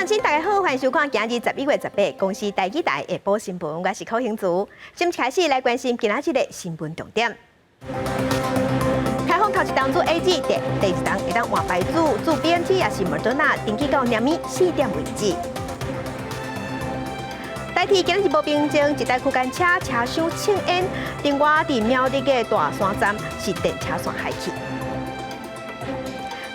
乡亲，大家好，欢迎收看今日11月18公司台记台下晡新闻，我是柯兴竹。先开始来关心今仔日的新闻重点。开放头一档做 AG 第二档会当换牌组，做 BNT 也是莫德纳，登记到年米4点为止。代替今日无平静，一台区间车车厢庆烟，另外伫苗栗的大山站是电车线害去。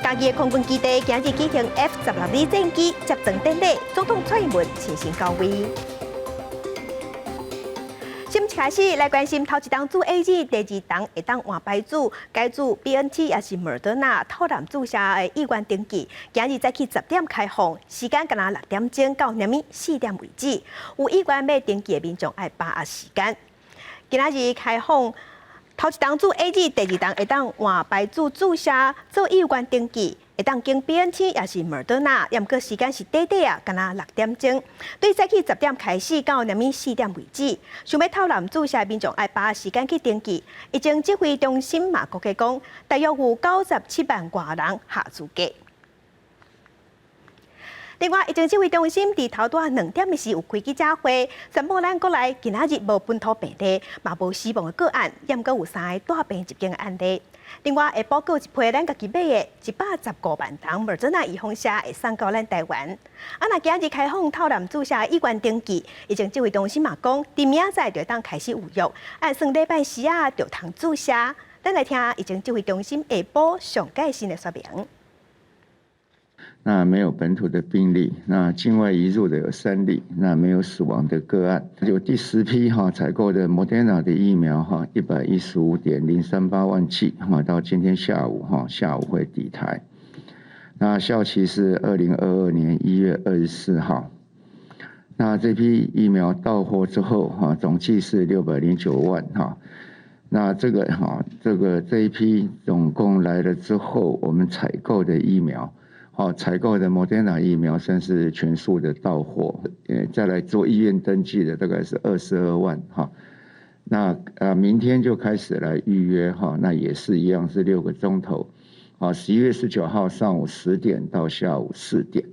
嘉义的空军基地今日举行 F-16战机接装典礼，总统蔡英文亲身到位。先开始来关心头一档做 AG， 第二档会当换牌组，该组 BNT 也是莫德纳透蓝注射的意愿登记，今日早起10点开放，时间敢若6点钟到下暝4点为止。有意愿要登记的民众爱把握时间。今仔日开放。头一档做 AG， 第二档会当换牌组注射做意愿登记，会当经 BNT 也是莫德纳，也毋过时间是短短啊，敢若6点钟。对早起10点开始到下暝4点为止。想要透蓝注射民众爱把握时间去登记。已经指挥中心嘛，估计讲大约有97万多人下资格。另外，疫情指挥中心伫头段2点的时有开记者会，宣布咱国内今仔日无本土病例，嘛无死亡的个案，也毋过有3个大病入境的案例。另外，下晡还有一批咱家己买的115万桶莫德纳预防针会送到咱台湾。若今日开放透蓝注射意愿登记，疫情指挥中心嘛讲，伫明仔载就当开始有用，按算礼拜4啊就通注射。咱来听疫情指挥中心下晡上届新的说明。那没有本土的病例，那境外移入的有3例，那没有死亡的个案。有第10批采购的莫德纳的疫苗115.038万剂到今天下午会抵台。那效期是2022年1月24号。那这批疫苗到货之后总计是609万那这一批总共来了之后，我们采购的疫苗。采购的莫德纳疫苗算是全数的到货，再来做医院登记的大概是22万那明天就开始来预约那也是一样是6个钟头11月19号上午10点到下午4点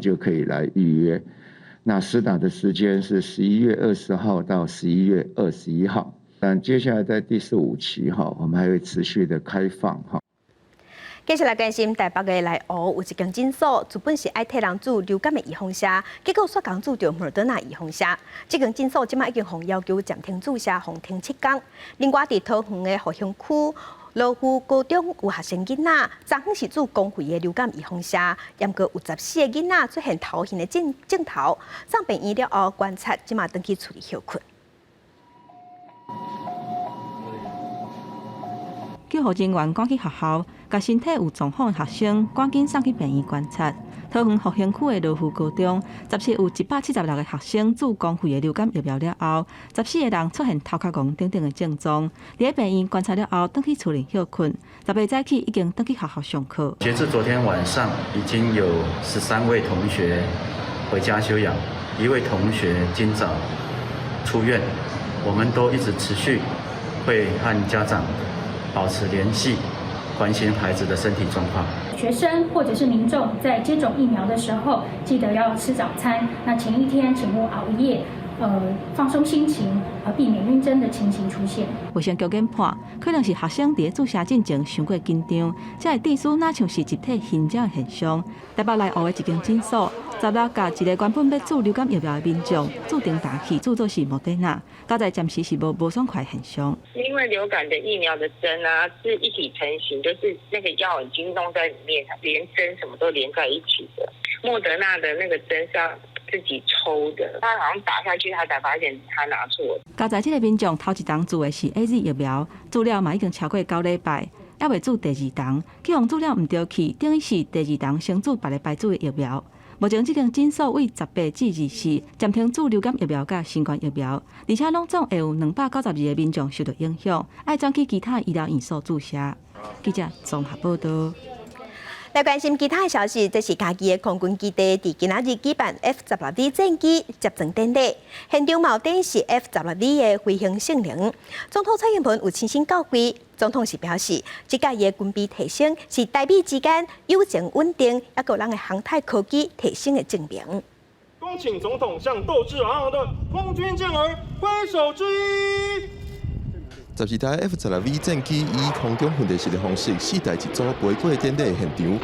就可以来预约。那施打的时间是11月20号到11月21号，但接下来在第15期我们还会持续的开放接下来关心台北的内湖有一间诊所，原本是爱替人做流感的预防针，结果煞讲做着莫德纳预防针。这间诊所即马已经向要求暂停注射，放停7天。另外，伫桃园的后乡区罗湖高中有学生囡仔，昨昏是做公费的流感预防针，也毋过有14个囡仔出现头晕的症头，送病院了后观察，即马登去处理休困。救护人员赶去学校，甲身体有状况的学生赶紧送去病院观察。桃园后乡区的罗湖高中，17有176个学生做公费的流感疫苗了后，14个人出现头壳晕等等的症状。伫病院观察了后，登去处理休困。10日早起已经登去学校上课。截至昨天晚上，已经有13位同学回家休养，1位同学今早出院。我们都一直持续会和家长保持联系，关心孩子的身体状况。学生或者是民众在接种疫苗的时候，记得要吃早餐。那前一天请勿熬夜，放松心情，避免晕针的情形出现。卫生局研判，可能是学生伫注射进前伤过紧张，才会致使哪像是集体晕针的现象。台北内湖的一间诊所，16甲一个原本要注流感疫苗的民众，注定打去注作是莫德纳，到在暂时是无爽快现象。因为流感的疫苗的针是一体成型，就是那个药已经弄在里面，连针什么都连在一起的。莫德纳的那个针是要自己抽的，他好像打下去，他才发现他拿错了。加在这个民众头一档做的是 AZ 疫苗，做了嘛已经超过9礼拜，还未做第2档，去互做了唔对去，等于是第2档先做别个牌子的疫苗。目前这间诊所为18至24暂停做流感疫苗甲新冠疫苗，而且拢总会有292个民众受到影响，爱转去其他医疗院所注射。记者综合报道。来关心其他的消息，这是家己的空军基地伫今仔日举办 F-16V 战机接装典礼，现场嘛有展示 F-16V 的飞行性能。总统蔡英文有亲身教规，总统是表示，这届的军备提升是台美之间友情稳定，也个人的航太科技提升的证明。恭请总统向斗志昂昂的空军健儿挥手致意。12台 F-16V 战机以空中分地式的方式4台一组飞过典礼现场。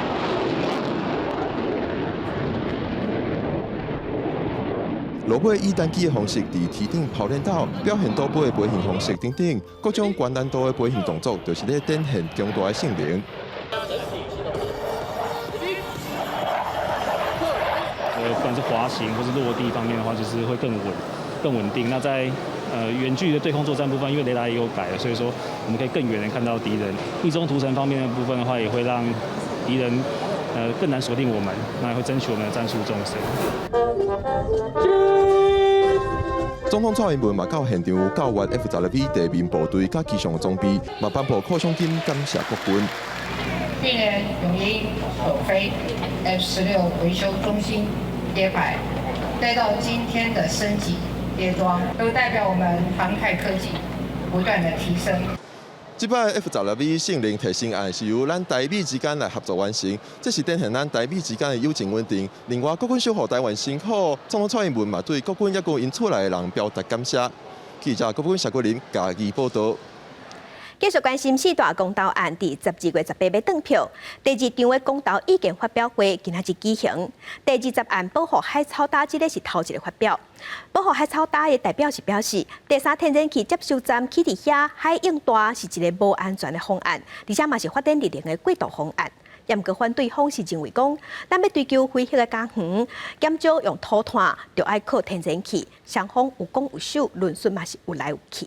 落尾以单机的方式伫天顶抛练斗，表现多倍的飞行方式等等，各种高难度的飞行动作，就是咧展现强大的性能。不管是滑行或是落地方面的话，就是会更稳定。那在远距离的对空作战部分，因为雷达也有改了，所以说我们可以更远的看到敌人。逆中图层方面的部分的话，也会让敌人更难锁定我们，那也会争取我们的战术纵深。总统蔡英文嘛到现场教阅 F-16V 地面部队甲机上装备，嘛颁布犒赏金感谢国军。去年永鹰首飞 F-16维修中心揭牌，再到今天的升级列装，都代表我们航太科技不断的提升。这摆 F-16V 性能提升案是由咱台美之间来合作完成，这是展现咱台美之间的友情稳定。另外，国军守护台湾辛苦，总统蔡英文嘛对国军也个因出来的人表达感谢。记者国军谢国林家己报道。继续关心4大公投案，伫12月18日登票。第2场的公投意见发表会今仔日举行。第20案保护海草大，这个是头一个发表。保护海草大的代表是表示，第3天然气接收站起伫遐海用大是一个无安全的方案，而且嘛是发展绿能的过渡方案。也毋过反对方是认为讲，咱要追求恢复的家园，减少用土炭，就爱靠天然气。双方有讲有守，论述嘛是有来有去。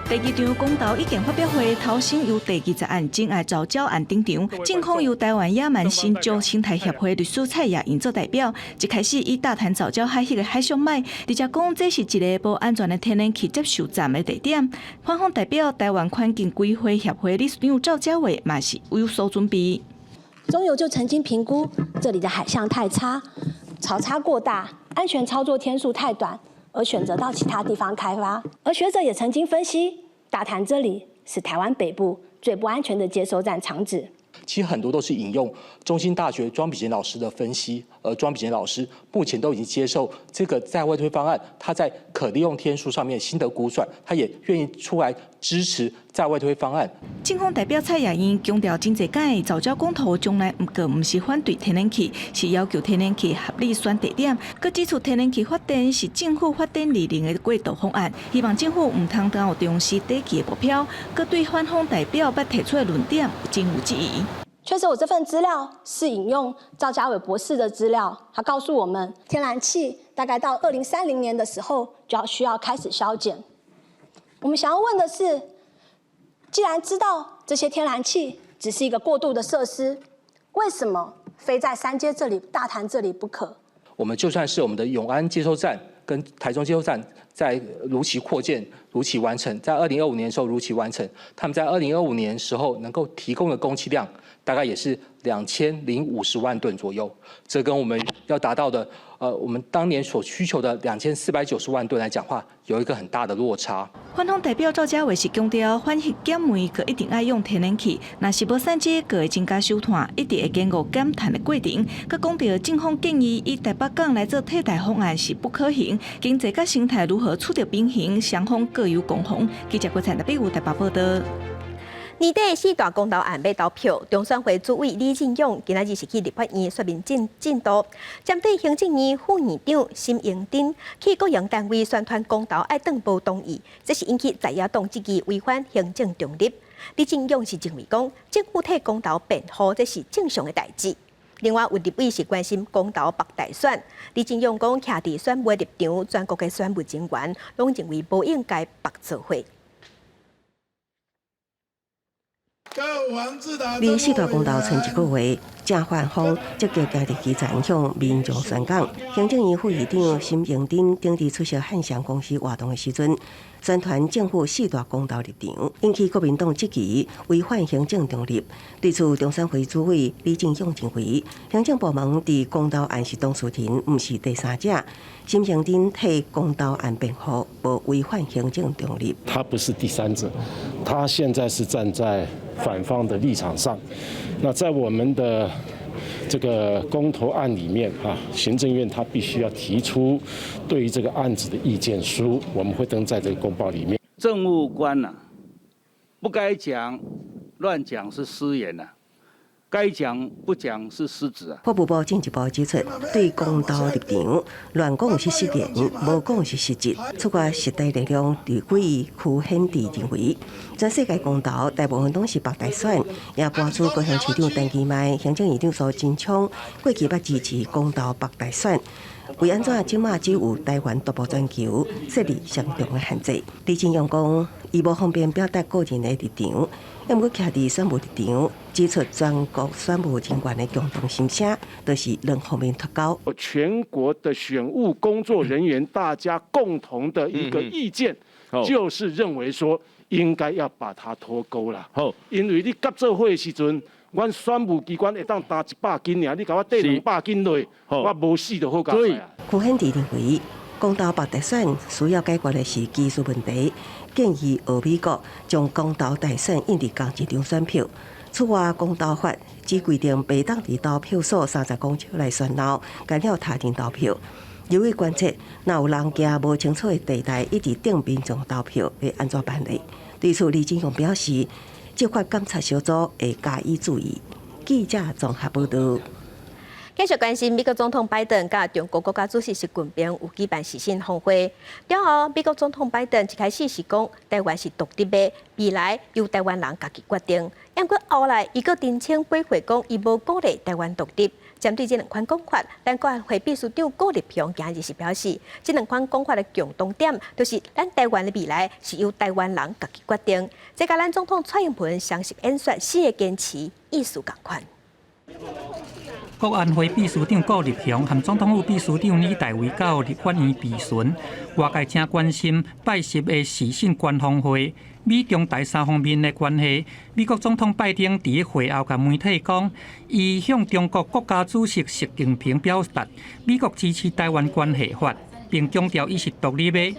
第2场公投意见发表会，头先由第20案真爱藻礁案登场，政府由台湾野蛮新竹生态协会律师蔡雅莹做代表，一开始以大潭藻礁海迄个海上脉，直接讲这是一个无安全的天然气接收站的地点。反方代表台湾环境规划协会理事长赵家伟嘛是有所准备。中油就曾经评估这里的海象太差，潮差过大，安全操作天数太短。而选择到其他地方开发，而学者也曾经分析，大潭这里是台湾北部最不安全的接收站场址。其实很多都是引用中兴大学庄比杰老师的分析，而庄比杰老师目前都已经接受这个在外推方案，他在可利用天数上面心得估算，他也愿意出来支持在外推方案。政府代表蔡雅英强调，真侪届藻礁公投将来毋是反对天然气，是要求天然气合理选地点。佮指出天然气发电是政府发展绿能的过渡方案，希望政府毋通当有重视短期的目标。佮对反方代表捌提出的论点真有质疑。确实，我这份资料是引用赵家伟博士的资料，他告诉我们，天然气大概到2030年的时候就需要开始削减。我们想要问的是，既然知道这些天然气只是一个过渡的设施，为什么非在三接这里、大潭这里不可？我们就算是我们的永安接收站跟台中接收站在如期扩建、如期完成，在2025年的时候如期完成，他们在2025年时候能够提供的供气量大概也是2050万吨左右，这跟我们要达到的我们当年所需求的2490万吨来讲话，有一个很大的落差。反方代表赵家伟是强调，反核减煤可一定爱用天然气，若是无三接，可会增加收碳，一定会经过减碳的过程。佮讲到政府建议以台北港来做替代方案是不可行，经济佮生态如何处理平衡，双方各有攻防。记者郭灿台北有台北报道。年底4大公投案要投票，中选会主委李进勇今仔日是去立法院说明进度，针对行政院副院长沈荣珍去各营单位宣传公投爱登报同意，这是引起在野党质疑违反行政中立。李进勇是认为讲，政府替公投辩护这是正常的代志。另外，有立委是关心公投北大选，李进勇讲，徛伫选委立场，全国的选务人员拢认为无应该北做伙。离四大公投剩一个月，正反方积极家己基层向民众宣讲。行政院副议长沈荣津顶日出席汉翔公司活动的时阵，宣传政府四大公投立场，引起国民党质疑违反行政中立。对此，中山会主委李正勇认为，行政部门伫公投案是当事人，毋是第三者。沈荣津替公投案辩护，无违反行政中立。他不是第三者，他现在是站在反方的立场上。那在我们的这个公投案里面行政院他必须要提出对于这个案子的意见书，我们会登在这个公报里面。政务官不该讲乱讲是失言该讲不讲是失职法务部进一步指出，对公投立场乱讲是失言，无讲是失职。出外时代力量立委区显智认为，全世界公投大部分都是白大选，也搬出高雄市长陈其迈、行政院长苏贞昌过去捌支持公投白大选。为安怎即马只有台湾独步全球，设立相同的限制？李正勇讲，伊无方便表达个人的立场，也毋过徛伫选务立场，指出全国选务人员的共同心声，都是两方面脱钩。全国的选务工作人员大家共同的一个意见，就是认为说应该要把它脱钩了。因为你合作会的时阵。阮选务机关会当担100斤尔，你甲我缀200斤落，我无死就好搞啊。区显智认为，公投白大选需要解决的是技术问题，建议俄美国将公投大选印伫同一张选票。此外，公投法只规定袂当伫投票所30公尺内旋闹，干扰他人投票。由于观察，若有人行无清楚的地带，一直顶民众投票，会安怎办理？对此，李进勇表示。执法监察小组会加以注意。记者综合报道。继续关心美国总统拜登甲中国国家主席习近平有举办视讯峰会。然后，美国总统拜登一开始是讲台湾是独立的，未来由台湾人家己决定。不过后来，伊阁澄清驳回讲，伊无鼓励台湾独立。针对这两款讲法，咱国安会秘书长郭立平今日是表示，这两款讲法的共同点，就是咱台湾的未来是由台湾人家己决定。这甲咱总统蔡英文相信演说新的坚持意思同款。国安会秘书长郭立平和总统府秘书长李大为到立法院备询，外界正关心拜10的视讯官方会。美中台三方面的关系，美国总统拜登伫会后甲媒体讲，伊向中国国家主席习近平表达，美国支持台湾关系法，并强调伊是独立的，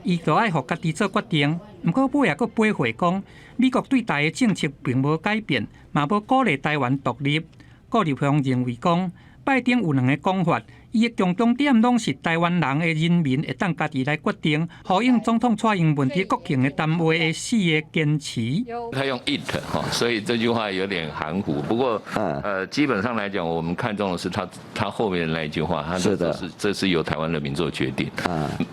伊就爱互家己做决定。不过尾也阁驳回讲，美国对台的政策并无改变，嘛无鼓励台湾独立。郭立平认为讲，拜登有两个讲法。伊的共同点拢是台湾人的人民会当家己来决定，呼应总统蔡英文伫国庆的谈话的4个坚持。他用 it 所以这句话有点含糊。不过基本上来讲，我们看中的是他后面的那一句话，他说这是由台湾人民做决定。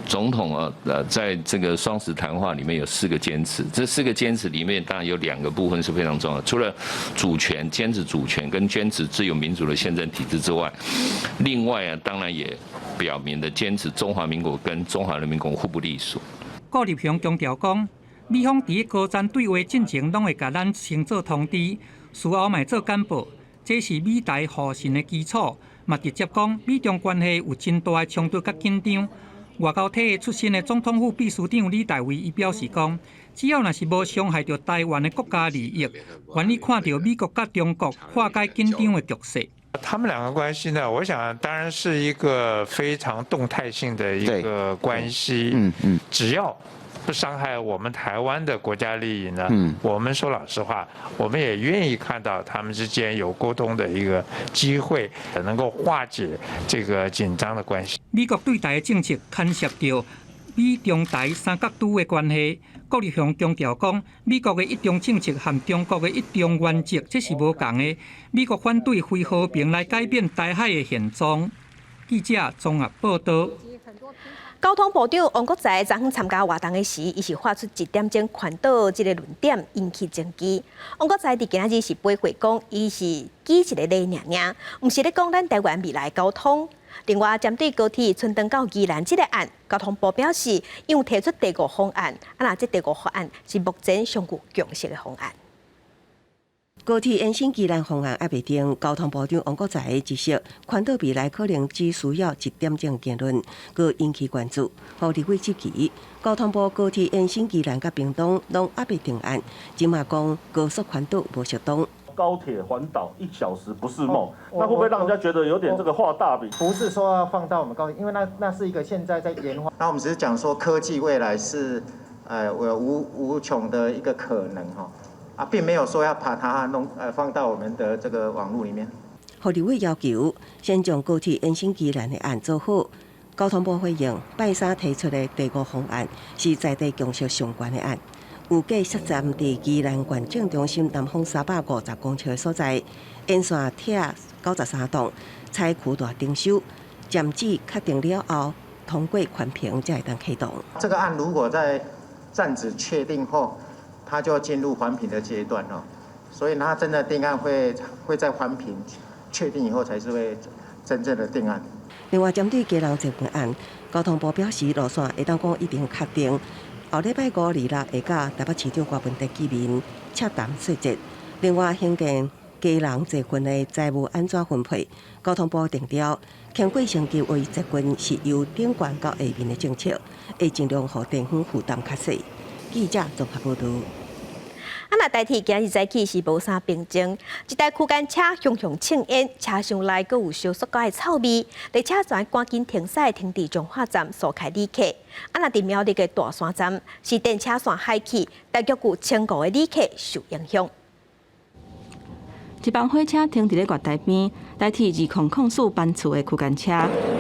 总统在这个双十谈话里面有4个坚持，这4个坚持里面当然有2个部分是非常重要的，除了主权坚持主权跟坚持自由民主的宪政体制之外，另外当然也表明了坚持中华民国跟中华人民共和国互不隶属。郭立平强调讲，美方伫高层对话进程拢会甲咱先做通知，事后嘛做简报，这是美台互信的基础。嘛直接讲，美中关系有真大的冲突甲紧张。外交体系出身的总统府秘书长李大为伊表示讲，只要若是无伤害到台湾的国家利益，愿意看到美国甲中国化解紧张的局势。他们2个关系呢，我想当然是一个非常动态性的一个关系。只要不伤害我们台湾的国家利益呢，我们说老实话，我们也愿意看到他们之间有沟通的一个机会，能够化解这个紧张的关系。美国对台的政策牵涉到美中台三角都的关系。郭立平强调讲，美国的一中政策和中国的一中原则这是无同的。美国反对非和平来改变台海的现状。记者综合报道。交通部长王国材昨昏参加活动的时，伊是发出1点钟环岛这个论点，引起争议。王国材伫今仔日是驳回讲，伊是举一个例尔，毋是咧讲咱台湾未来交通。另外，针对高铁春登到宜兰这个案，交通部表示，因为提出第5方案，这第5方案是目前上具共识的方案。高铁延伸宜兰方案还未定，交通部长王国材指出，环岛未来可能只需要一点钟结论，佮引起关注。互立委质疑，交通部高铁延伸宜兰甲屏东拢还未定案，即嘛讲高速环岛无适当。高铁环岛1小时不是梦，那会不会让人家觉得有点这个画大饼？不是说要放到我们高铁，因为那是一个现在在研发。那我们只是讲说科技未来是有无穷的一个可能哈。并没有说要把它放到我们的这个网络里面。互立委要求先将高铁延伸宜兰的案做好。交通部回应，拜三提出的第5方案是在地共识相关的案，有计设站伫宜兰县政中心南方350公尺的所在，沿线铁93栋，采区大征收，站址确定了后，通过环评才会当启动。这个案如果在站址确定后，它就进入环评的阶段哦，所以它真的定案会在环评确定以后才是会真正的定案。另外，针对基隆这份案，交通部表示路线会当讲一定确定，后礼拜5、2、6会甲台北市长郭文德见面洽谈细节。另外，兴建基隆这份的财务安怎分配，交通部定调，轻轨升级为这份是由顶悬到下面的政策，会尽量让地方负担较细。记者综合报道。那台铁今日早起是无啥平静，一台区间车熊熊呛烟，车厢内阁有烧塑胶的臭味，列车全赶紧停驶停伫彰化站疏开旅客。那伫苗栗的大山站是电车线海起，大约有1500个旅客受影响。一班火车停伫咧月台边，台铁2004班次的区间车，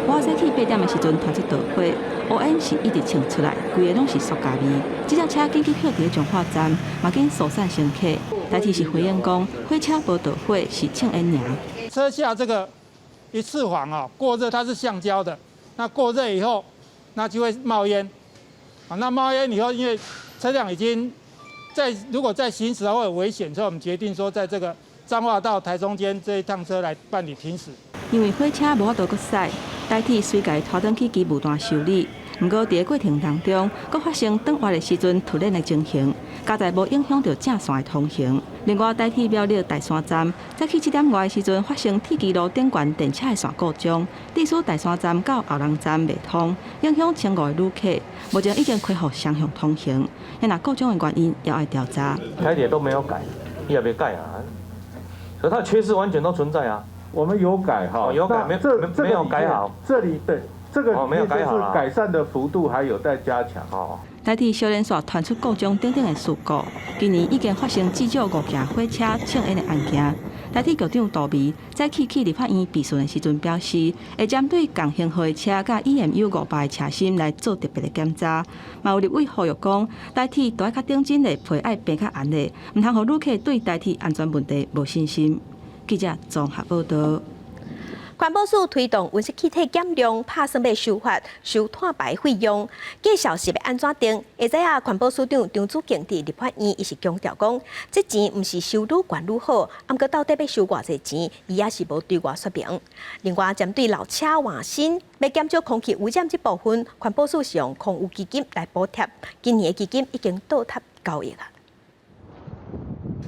我早起8点的时阵传出大火，乌烟是一直冲出来，规个拢是塑胶味。这辆车紧急泊伫咧彰化站，嘛紧疏散乘客。台铁是回应讲，火车无导火，是呛烟尔。车下这个一次簧啊，过热它是橡胶的，那过热以后，那就会冒烟。啊，那冒烟以后，因为车辆已经如果在行驶的话会有危险，所以我们决定说在这个彰化到台中间这一趟车来办理停驶。因为火车无法度搁驶，台铁随家拖转去机务段修理。不过伫过程当中，搁发生转弯的时阵突然的情形，加在无影响到正线的通行。另外，台铁苗栗大山站早起7点外的时阵发生铁基路顶悬电车的线故障，致使大山站到后龙站未通，影响1500个旅客。目前已经恢复双向通行，那故障的原因也要调查。台铁都没有改，你也别改啊，可是它缺失完全都存在啊。我们有改哈，有改，没有改好。这里对。这个没有改好了，改善的幅度还有待加强哦。台铁小连续传出故障等等的事故，今年已经发生至少5件火车呛烟的案件。台铁局长杜美早起去立法院备询的时阵表示，会针对共型号的车甲 EMU500的车身来做特别的检查。嘛有立委呼吁讲，台铁都要较顶真的配爱变较安的，唔通让旅客对台铁安全问题无信心。记者综合报道。环保署推动温室气体减量，拍算要修法收碳排费用，计消息要安怎定？会知影环保署长张子敬伫立法院伊是强调讲，这钱毋是收愈悬愈好，毋过到底要收偌济钱，伊也是无对外说明。另外，针对老车换新，要减少空气污染这部分，环保署是用空污基金来补贴，今年的基金已经倒贴9亿啊。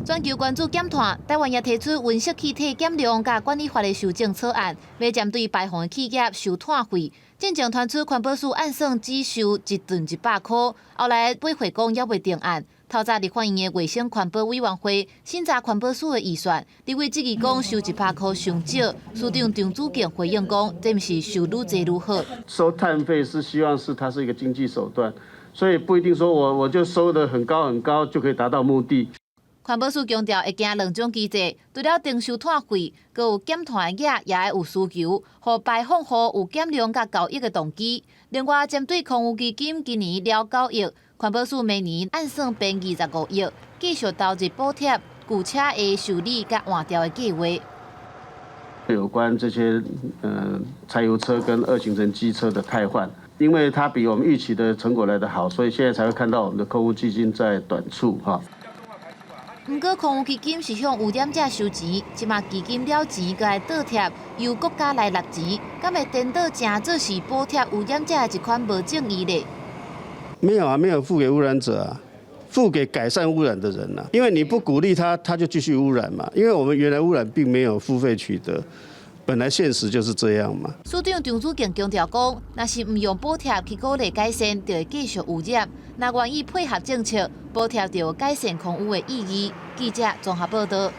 全球关注减碳，台湾也提出温室气体减量甲管理法的修正草案，要针对排放的企业收碳费。正正传出环保署按算只收1吨100块，后来八会讲也未定案。透早立法院的卫生环保委员会审查环保署的预算，立委质疑讲收100块上少，署长张子敬回应讲，这毋是收愈济愈好。收碳费是希望它是一个经济手段，所以不一定说我就收得很高很高就可以达到目的。环保署强调会行2种机制，除了定收碳费，阁有减碳的额也会有需求，互排放户有减量甲交易的动机。另外，针对空污基金今年了9亿，环保署明年按算编25亿，继续投入补贴旧车的修理甲换掉的计划。有关这些柴油车跟2行程机车的汰换，因为它比我们预期的成果来得好，所以现在才会看到我们的空污基金在短处哈。不过，空污基金是向污染者收钱，即马基金了钱，佮来倒贴，由国家来纳钱，敢会颠倒成做是补贴污染者的一款无正义咧？没有啊，没有付给污染者啊，付给改善污染的人啦，因为你不鼓励他，他就继续污染嘛。因为我们原来污染并没有付费取得，本来现实就是这样嘛。署长张子敬强调讲，若是唔用补贴去鼓励改善，就会继续污染。若愿意配合政策，补贴就有改善空污的意义。记者综合报道。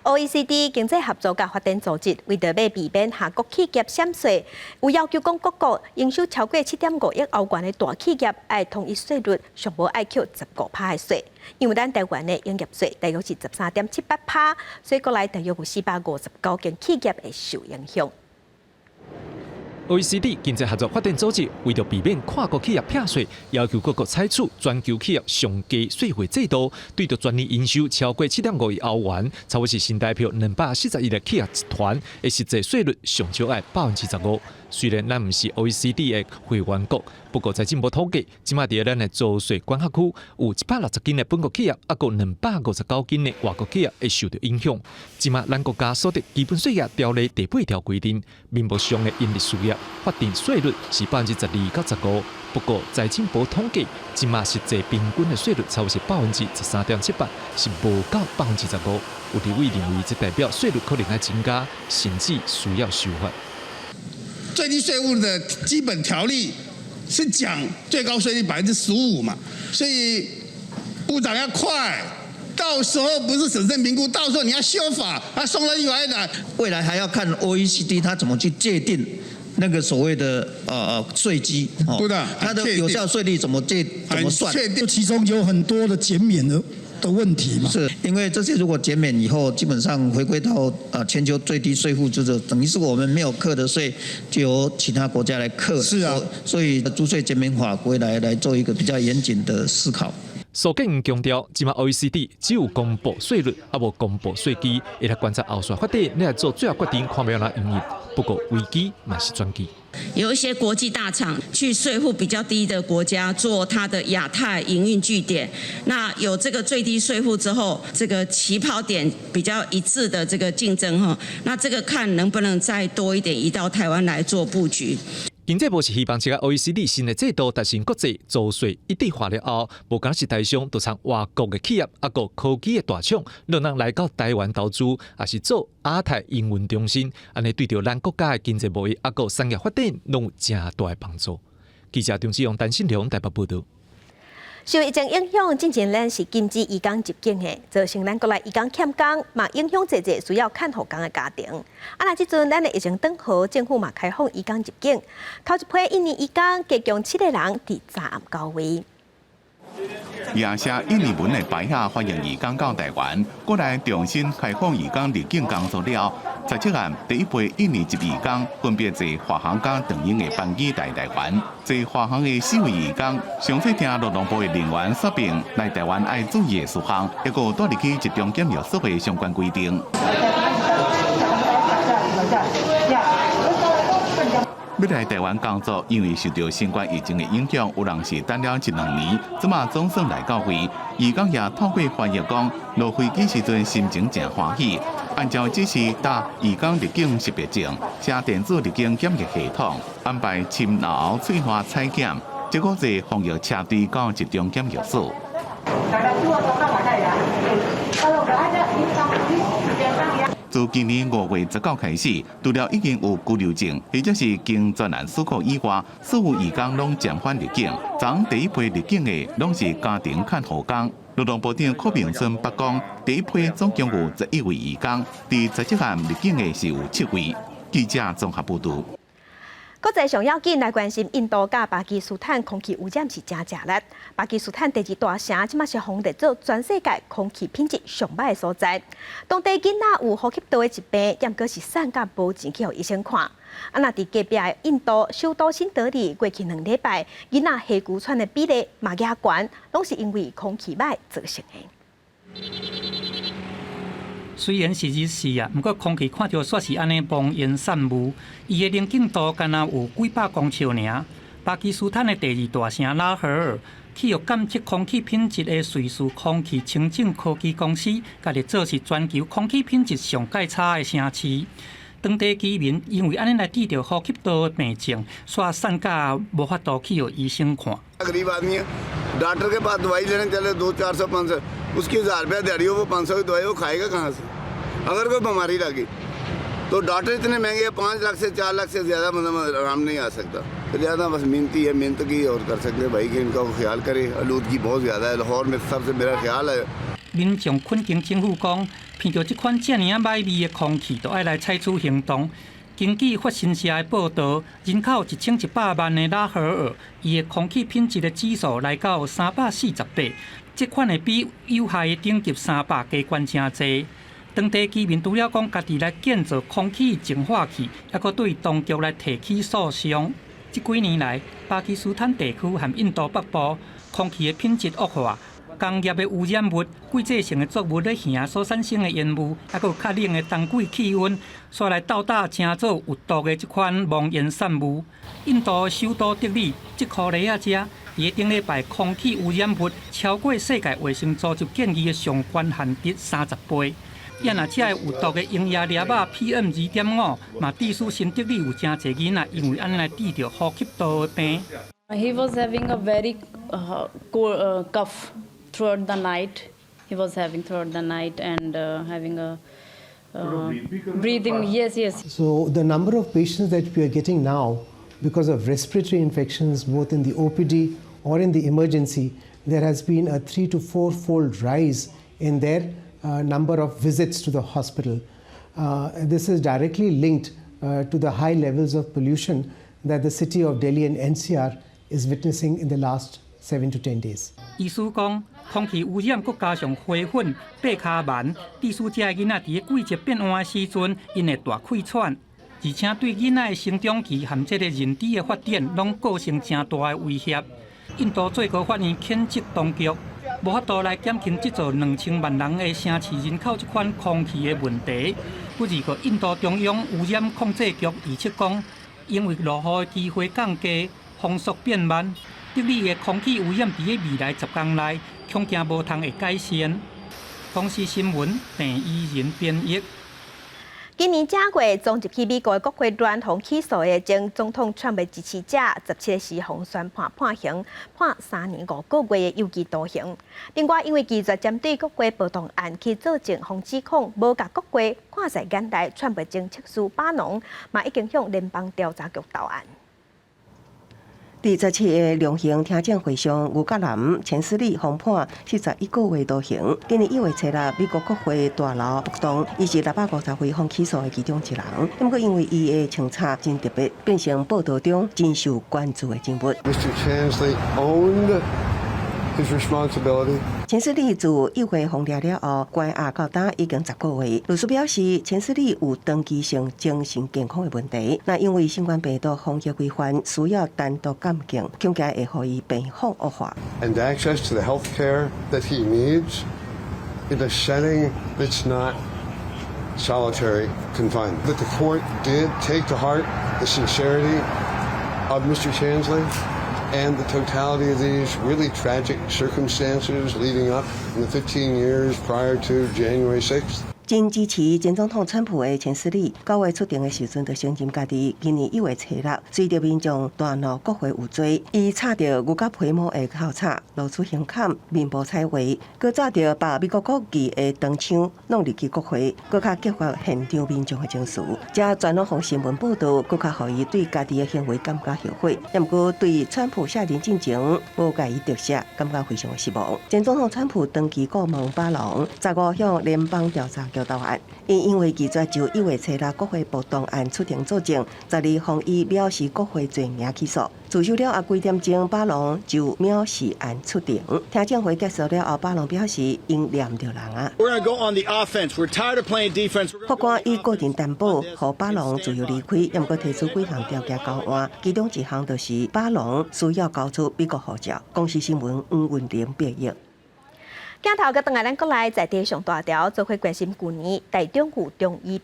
OECD 经济合作甲发展组织为着要避免下国企业闪税，有要求讲各国营收超过7.5亿欧元的大企业，爱统一税率，上无爱扣15%的税。因为咱台湾的营业税大约是13.78%，所以国内大约有459间企业会受影响。OECD 经济合作发展组织为着避免跨国企业避税，要求各国采取全球企业上低税费制度，对着全年营收超过7.5亿欧元，差不多是新台币240亿的企业集团的实际税率上少爱15%。虽然咱唔是 OECD 的会员国，不过在进步统计，即马伫咱的租税管辖区有160间的本国企业，啊，有259间的外国企业会受到影响。即马咱国家所得基本税额条例第8条规定，名目上的营利事业法定税率是12%到15%。不过在进步统计，即马实际平均的税率差不多是13.78%，是无到15%。有立委认为，这代表税率可能要增加，甚至需要修法。最低税务的基本条例是讲最高税率15%嘛，所以部长要快，到时候不是审慎评估，到时候你要修法，送到立法院来，未来还要看 OECD 它怎么去界定那个所谓的税基，对的，它的有效税率怎么算？确定其中有很多的减免的问题嘛，是因为这些如果减免以后，基本上回归到全球最低税负制度，等于是我们没有课的税，就由其他国家来课。是啊，所以租税减免法规来做一个比较严谨的思考。苏建强调，即马 OECD 只有公布税率，啊无公布税基，会来观察后续发展，来做最后决定，看要哪营运。不过危机嘛是转机。有一些国际大厂去税负比较低的国家做它的亚太营运据点，那有这个最低税负之后，这个起跑点比较一致的这个竞争哈，那这个看能不能再多一点移到台湾来做布局。经济部是希望这个 OECD 新的制度达成国际租税一体化了后，无仅是台商，就像外国的企业，啊个科技的大厂，都能来到台湾投资，也是做亚太营运中心，安尼对着咱国家的经济贸易，啊个产业发展，拢有正大的帮助。记者张志勇、陈信良台北报道。受疫情影响，之前咱是禁止移工入境的，造成咱国内移工欠工，嘛影响侪需要看护工的家庭。那即阵咱的疫情转好，政府嘛开放移工入境，头一批印尼移工加强7个人伫昨暗到位。也写印尼文的牌下欢迎移工到台湾，国内重新开放移工入境工作了。在这案第一批印尼籍移工分别坐华航甲长荣的班机来台湾。坐华航的4位移工，详细听劳动部的人员说明来台湾要注意的事项，还有带入去集中检疫所的相关规定。要来台湾工作，因为受到新冠疫情的影响，有人是等了1-2年，即马总算来到位。移工也透过翻译讲，落飞机时阵心情真欢喜。按照指示，搭移工入境识别证，写电子入境检疫系统，安排深喉喙花采检，结果在防疫车队到集中检疫所。自今年5月19开始，除了已经有居留证或者是经专案许可以外，所有移工拢暂缓入境。昨第一批入境的拢是家庭看护工。劳动部长柯明春北讲，第一批总共有11位移工，伫17案入境的是有7位。记者综合报道。国际上要紧来关心印度甲巴基斯坦空气污染是真热烈。巴基斯坦第2大城，即马是封列做全世界空气品质上歹的所在。当地囡仔有呼吸道的疾病，也阁是送甲无钱去互医生看。那伫隔壁的印度首都新德里，过去2礼拜，囡仔哮喘喘的比例嘛也悬，拢是因为空气歹造成的。虽然是日时啊，不过空气看到煞是安尼蒙烟散雾，伊的宁静度敢若有几百公尺尔。巴基斯坦的第2大城拉合尔，去互监测空气品质的瑞士空气清净科技公司，家己做是全球空气品质上介差的城市。当地居民因为安尼来治疗呼吸道的病症，煞散甲无法度去互医生看。डॉक्टर के पास दवाई लेने चले 200, 400, 500, उसकी 1000 रुपया दिहाड़ी हो, वो 500 की दवाई वो खाएगा कहाँ से? अगर कोई बीमारी लगी तो डॉक्टर इतने महंगे हैं, 5 लाख से 4 लाख से ज़्यादा मतलब आराम नहीं आ सकता। तो ज़्यादा बस मिनती है, मिहनत की और कर सकते हैं भाई कि इनका ख्याल करे। आलूदगी बहुत ज़्यादा है लाहौर में, सबसे मेरा ख्याल है।民众困境政府讲，闻到这款这样歹味的空气，都要来采取行动。根据法新社的报道，人口1100万的拉合尔，伊的空气品质的指数来到348，这款会比有害的等级300加悬真侪。当地居民除了讲家己来建造空气净化器，还佫对当局来提起诉讼。这几年来，巴基斯坦地区和印度北部空气的品质恶化。工业的污染物、季节性的作物咧行所产生的烟雾，还有较冷的冬季气温，煞来倒打成做有毒的这款冒烟散雾。印度首都德里这颗梨仔遮，伊顶礼拜空气污染物超过世界卫生组织建议的上悬限值30倍。也若遮有毒的溶液粒仔 PM2.5，嘛致使新德里有真侪囡仔因为安尼来治疗呼吸道的病。He was having a very cold cough. Throughout the night, he was having throughout the night and having a breathing. Yes. So the number of patients that we are getting now, because of respiratory infections, both in the OPD or in the emergency, there has been a 3 to 4-fold rise in their number of visits to the hospital. This is directly linked to the high levels of pollution that the city of Delhi and NCR is witnessing in the last 7 to 10 days. 医师讲，空气污染佮加上花粉、白卡螨，致使这囡仔伫季节变换的时阵，因会大气喘，而且对囡仔的成长期和这个认知的发展，拢构成真大的威胁。印度最高法院谴责当局无法度来减轻这座2000万人的城市人口这款空气的问题。不而个印度中央污染控制局预测讲，因为落雨的机会降低，风速变慢。德里的空气污染伫个未来10天内，恐惊无通会改善。同时新闻郑依仁编译。今年正月总入去美国的国会乱同起诉的前总统川普支持者，17时红宣判刑，判3年5个月的有期徒刑。另外，因为拒绝针对国会暴动案去作证，防指控无甲国会看在眼内，川普前测试巴农嘛已经向联邦调查局投案。第17个量刑听证会上，吴格南前司理封判41个月徒刑。今年1月7日，美国国会大楼暴动，伊是650回方起诉的其中一人。不过，因为伊的清查真特别，变成报道中真受关注的人物。Mr. Chansley owned his responsibility. 前司理自1月封了后，关押到今已经10个月。律师表示，前司理有长期性精神健康的问题，那因为新冠病毒防疫规范需要单独监禁，恐惊会予伊病况恶化。And access to the health care that he needs in a setting that's not solitary confinement. That the court did take to heart the sincerity of Mr. Chansley and the totality of these really tragic circumstances leading up in the 15 years prior to January 6th. 真支持前总统川普的前司理，9月出庭的时阵就承认家己今年1月7日随着民众大闹国会有罪，伊插着牛角皮毛的口插，露出胸坎，面部彩画，佮抓着把美国国旗的长枪弄入去国会，佮较激发现场民众的情绪。这全拢互新闻报道，佮较予伊对家己的行为感觉后悔。不过对川普下任进前无甲伊特赦，感觉非常的失望。前总统川普长期顾问巴隆15向联邦调查局投案，因为拒绝就1月7日国会暴动案出庭作证，12方以藐视国会罪名起诉。自首了后几点钟，巴隆就藐视案出庭。听证会结束了后，巴隆表示因念着人啊。法官以个人担保，让巴隆自由离开，也毋过提出几项条件交换，其中一项就是巴隆需要交出美国护照。公司新闻黄文玲编译。镜头个等下咱国内在地上大条，做伙关心去年台中府中医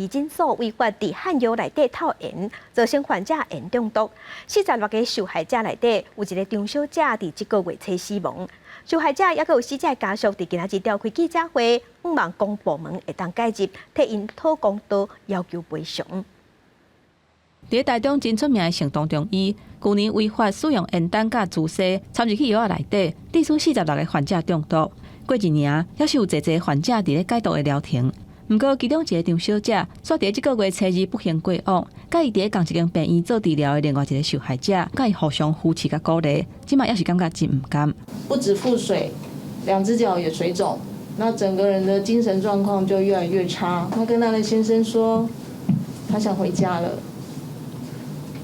诊所违法伫汉药内底套盐，造成患者盐中毒。46个受害者内底，有一个中小者伫这个月初死亡。受害者也有死者家属伫今仔日召开记者会，希望公部门会当介入，替因讨公道，要求赔偿。伫台中真出名的成东中医，去年违法使用烟弹甲注射掺入去药仔内底，致使46个患者中毒。过一年，还是有侪患者伫咧解毒的疗程。毋过，其中一个张小姐，煞伫即个月初2不幸过往，甲伊伫咧同一间病院做治疗的另外一个受害者，甲伊互相扶持甲鼓励，即马也是感觉真毋甘。不止腹水，2只脚也水肿，那整个人的精神状况就越来越差。他跟他的先生说，他想回家了。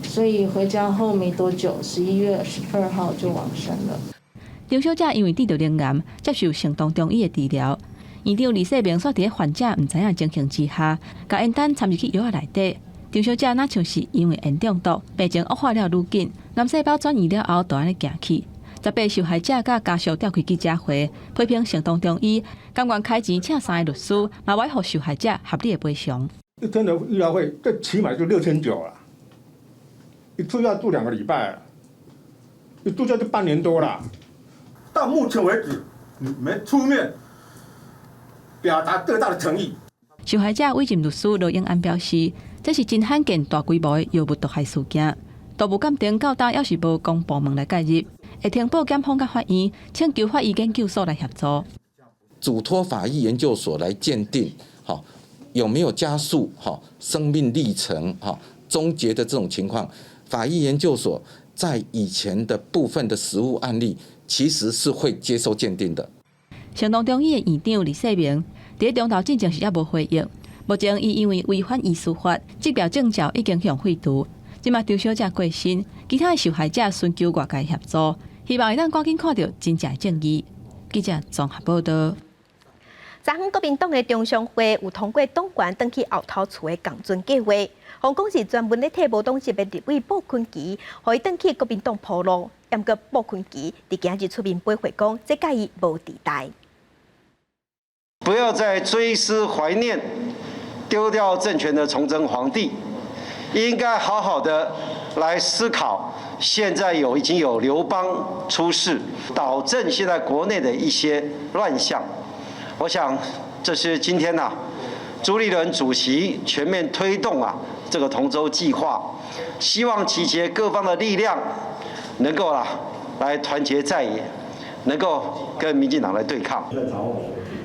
所以回家后没多久，11月22号就往生了。张小姐因为得到灵癌，接受成东中医的治疗。院长李世明煞伫患者毋知影情形之下，甲烟弹掺入去药仔内底。张小姐哪像是因为烟中毒，病情恶化了愈紧，癌细胞转移了后，就安尼行去。18受害者甲家属召开记者会，批评成东中医，甘愿开钱请3个律师，嘛要互受害者合理的赔偿。一天的医疗费，这起码就6900了。一住要住2个礼拜，一住就半年多了。到目前为止，你没出面表达各大的诚意。受害者委任律师罗永安表示，这是真罕见大规模的药物毒害事件，毒物鉴定到今也是无公部门来介入，会听报检方甲法院，请求法医研究所来协助，嘱托法医研究所来鉴定，好有没有加速生命历程终结的这种情况。法医研究所在以前的部分的实务案例，其实是会接受鉴定的。成东中医的院长李世明，伫中头进前是也无回应。目前伊因为违反医师法，执照证照已经向废除。即马张小姐过身，其他的受害者寻求外界协助，希望会当赶紧看到真正的正义。记者综合报道。昨昏国民党的中常会有通过党员登去后头厝的降准计划。洪讲是专门咧替无党籍的立委鲍坤琪，互伊登去国民党铺路。不过鲍坤琪伫今日出面背回讲，这甲伊无地带。不要再追思怀念，丢掉政权的崇祯皇帝，应该好好的来思考。现在已经有刘邦出世，导正现在国内的一些乱象。我想，这是今天朱立伦主席全面推动这个同舟计划，希望集结各方的力量，能够来团结在野，能够跟民进党来对抗。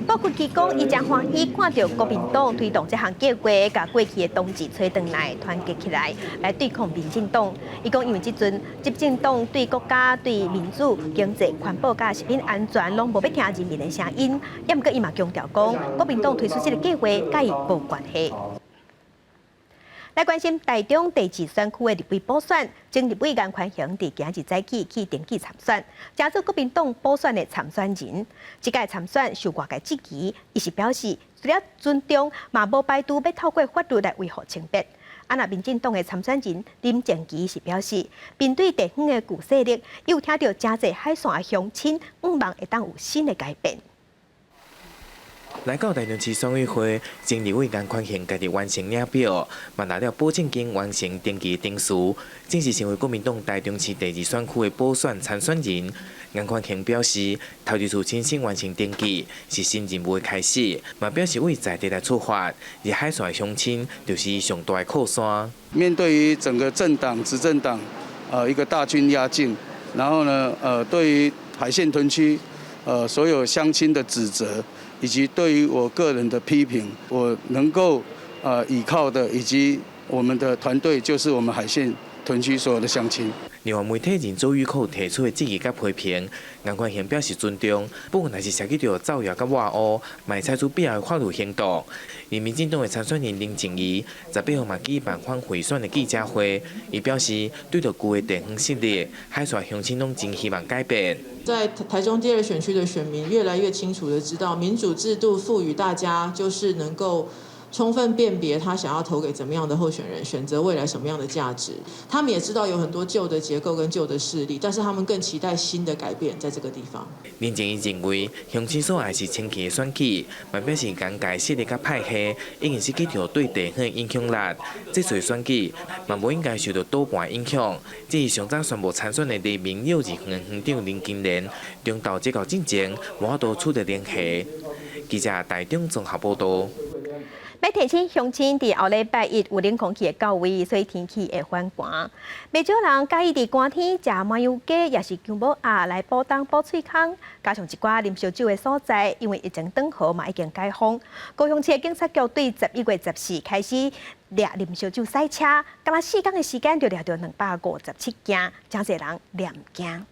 鲍坤琪讲，伊真欢喜看到国民党推动这项计划，甲过去的同志吹转来，团结起来，来对抗民进党。伊讲，因为即阵执政党对国家、对民主、经济、环保甲食品安全，拢无要听人民的声音。也毋过，伊嘛强调讲，国民党推出这个计划，甲伊无关系。来关心台中第2选区的立委补选，前立委颜宽恒伫今日早起去登记参选，加入国民党补选的参选人。这届参选受外界质疑，伊是表示除了尊重，嘛无排除要透过法律来维护清白。那民进党的参选人林正基是表示，面对地方的旧势力，又听到真侪海线的乡亲，望会当有新的改变。来到台中市选委会，前立委颜宽恒家己完成领表，嘛拿了保证金完成登记证书，正式成为国民党台中市第2选区的补选参选人。颜宽恒表示，头一次亲身完成登记是新任务的开始，嘛表示为在地来出发，而海线的乡亲就是伊上大的靠山。面对于整个政党执政党，一个大军压境，然后呢，对于海线屯区，所有乡亲的指责。以及对于我个人的批评，我能够依靠的，以及我们的团队，就是我们海线屯区所有的乡亲。另外，媒体人周玉蔻提出的质疑甲批评，颜宽恒表示尊重，不过若是涉及到造谣甲挖污，嘛采取必要的法律行动。而民进党的参选人林静怡18号嘛举办反贿选的记者会，伊表示对着旧的地方势力，海线乡亲拢真希望改变。在台中第2选区的选民越来越清楚的知道，民主制度赋予大家就是能够充分辨别他想要投给怎么样的候选人，选择未来什么样的价值。他们也知道有很多旧的结构跟旧的势力，但是他们更期待新的改变在这个地方。林静怡认为，乡亲所爱是清气的选举，嘛表示尴尬势力甲派系已经失去着对地方的影响力。这次选举嘛无应该受到赌盘影响。这是上早宣布参选的黎明幼儿园园长林金莲，中道这到进前无法度取得联系。记者台中综合报道。要提醒乡亲，伫后礼拜一有冷空气的到位，所以天气会反寒。袂少人介意伫寒天食麻油鸡，也是姜母鸭来补冬补喙空。加上一寡啉烧酒的所在，因为疫情转好嘛已经解封。高雄市的警察局对11月14开始掠啉烧酒赛车，敢若4天的时间就掠到257件，真侪人念惊。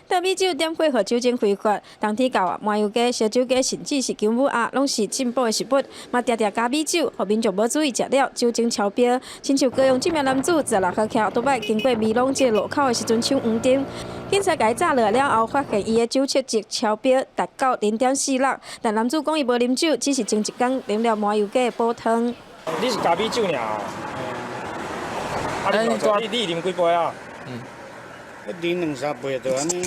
倒米酒点火和酒精挥发，冬天到麻油鸡、烧酒鸡，甚至是姜母鸭，拢是进步的食物。嘛，常常加米酒，互民众无注意食了酒精超标。亲像高雄这名男子16号骑奥拜经过美浓街路口的时阵抢黄灯，警察甲伊炸落了后，发现伊的酒测值超标，达到0.46。但男子讲伊无啉酒，只是前一天啉了麻油鸡的煲汤。你是加米酒尔？你啉几杯啊？啉2-3杯就安尼。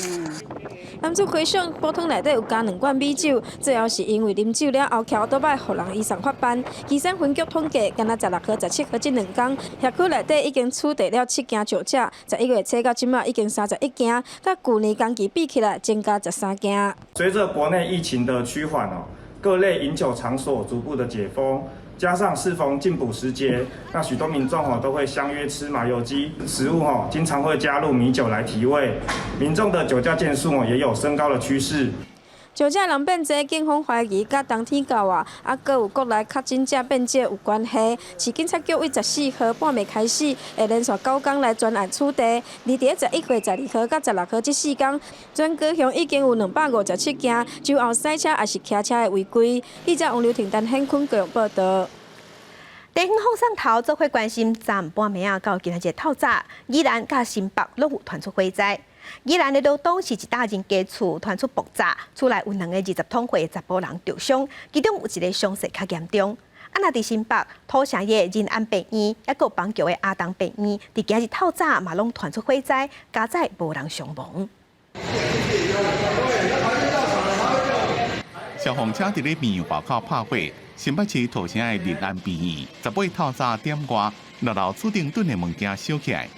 男子回想煲汤内底有加2罐米酒，最后是因为啉酒了后，桥倒摆互人医生发办。基层分局统计，敢若16号、17号这2天，辖区内底已经处理了7件酒驾，11月初到今仔已经31件，甲去年同期比起来增加13件。随着国内疫情的趋缓各类饮酒场所逐步的解封。加上适逢进补时节，那许多民众都会相约吃麻油鸡食物经常会加入米酒来提味，民众的酒驾件数也有升高的趋势。酒驾人变多，警方怀疑甲冬天到搁有国内确诊者变少有关系。市警察局为14号半暝开始，会连续9天来专案处理。而伫11月12号到16号这4天，全高雄已经有257件酒后赛车也是骑车的违规。记者王刘婷、陈显坤高雄报道。地方放送头做伙关心，昨暗半暝到今仔日透早，宜兰甲新北拢有传出火灾。宜兰的罗东是一大人家厝传出爆炸，厝内有2个20多岁的查甫人受伤，其中有一个伤势较严重。那伫新北土城的仁安病院，也有邦桥的阿东病院，伫今日透早嘛拢传出火灾，加载无人伤亡。消防车伫咧病院外口拍火，新北市土城的仁安病院18透早点外，6楼厝顶墩的物件烧起来。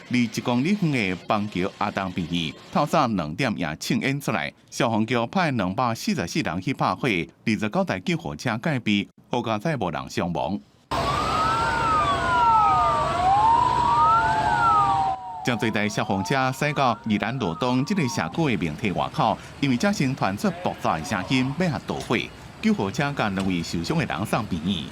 离1公里远的邦桥阿东病院，透早2点也庆烟出来，消防局派244人去拍火，29台救护车戒备，好加载无人伤亡。将最台消防车驶到宜兰罗东这个社区的明体外口，因为这先传出爆炸的声音，要下导火，救护车甲2位受伤的人送病院。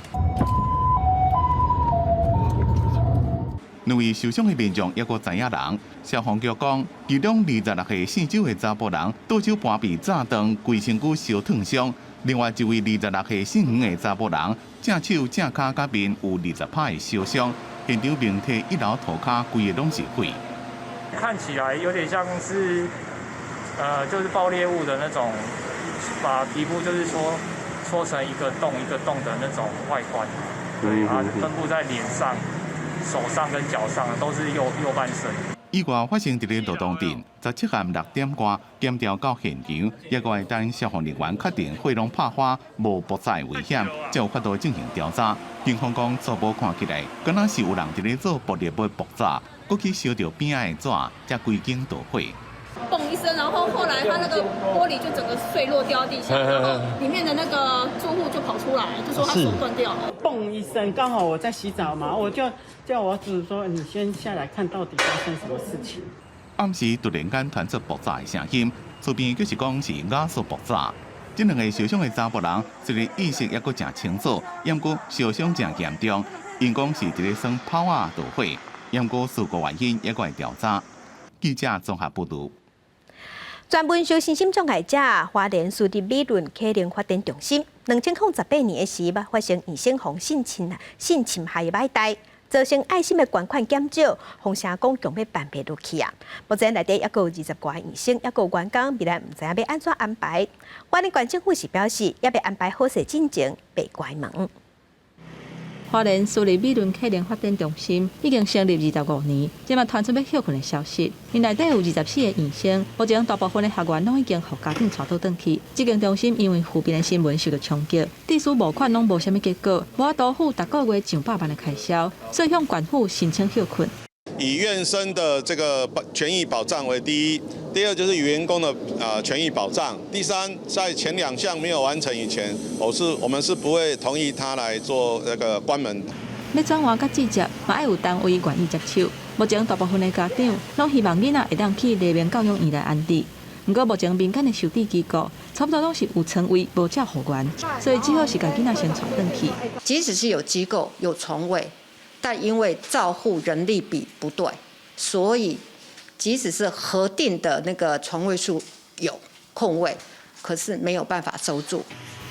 2位受伤的民众也个知影人，消防局讲，其中26岁姓周的查甫人，倒手搬被炸断，规身躯烧烫伤；另外一位26岁姓黄的查甫人，正手、正脚甲面有20拍的烧伤，现场明体1楼涂骹规个拢是火。看起来有点像是，就是爆裂物的那种，把皮肤就是戳成一个洞的那种外观，对，它分布在脸上。手上跟脚上都是右半身。意外发生伫咧罗东镇，17下6点外，检调到现场，也会等消防人员确定火龙拍花无爆炸危险，才有法度进行调查。警方讲初步看起来，敢若是有人伫咧做爆裂物爆炸，搁去烧着边仔的纸，才归经导火。嘣一声，然后后来它那个玻璃就整个碎落掉地下，然后里面的那个住户就跑出来，就说他手断掉了。嘣一声，刚好我在洗澡嘛，我就叫我子说你先下来看到底发生什么事情。暗时突然间传出爆炸的声音，厝边就是讲是瓦斯爆炸。这2个受伤的查甫人，虽然意识也阁真清楚，不过烧伤真严重，因讲是伫咧耍炮啊导火，不过事故原因也会调查。记者综合报道。专门受身心障碍者花莲市立美伦客灵发展中心，2018年时发生医生防性侵害歹待，造成爱心的捐款减少，洪城讲强要办不落去啊！目前内底也有20多个医生，也有员工，未来唔知影要安怎安排。花莲县政府是表示，也要安排好势进前，别关门。花莲市立美伦客灵发展中心已经成立25年，即马传出要休困的消息。因内底有24个医生，目前大部分的学员拢已经互家庭带倒转去。这间中心因为负面的新闻受到冲击，地属募款拢无啥物结果，无法度付每个月上百万的开销，所以向县府申请休困。以院生的这个权益保障为第一，第二就是员工的权益保障。第三，在前2项没有完成以前，我们是不会同意他来做那个关门。要转换甲直接，嘛爱有单位愿意接手。目前大部分的家长拢希望囡仔会当去黎明教育院来安置。不过目前民间的收治机构差不多拢是有床位无照护员，所以只好是甲囡仔先传转去。即使是有机构有床位，但因为照护人力比不对，所以即使是核定的那个床位数有空位，可是没有办法收住。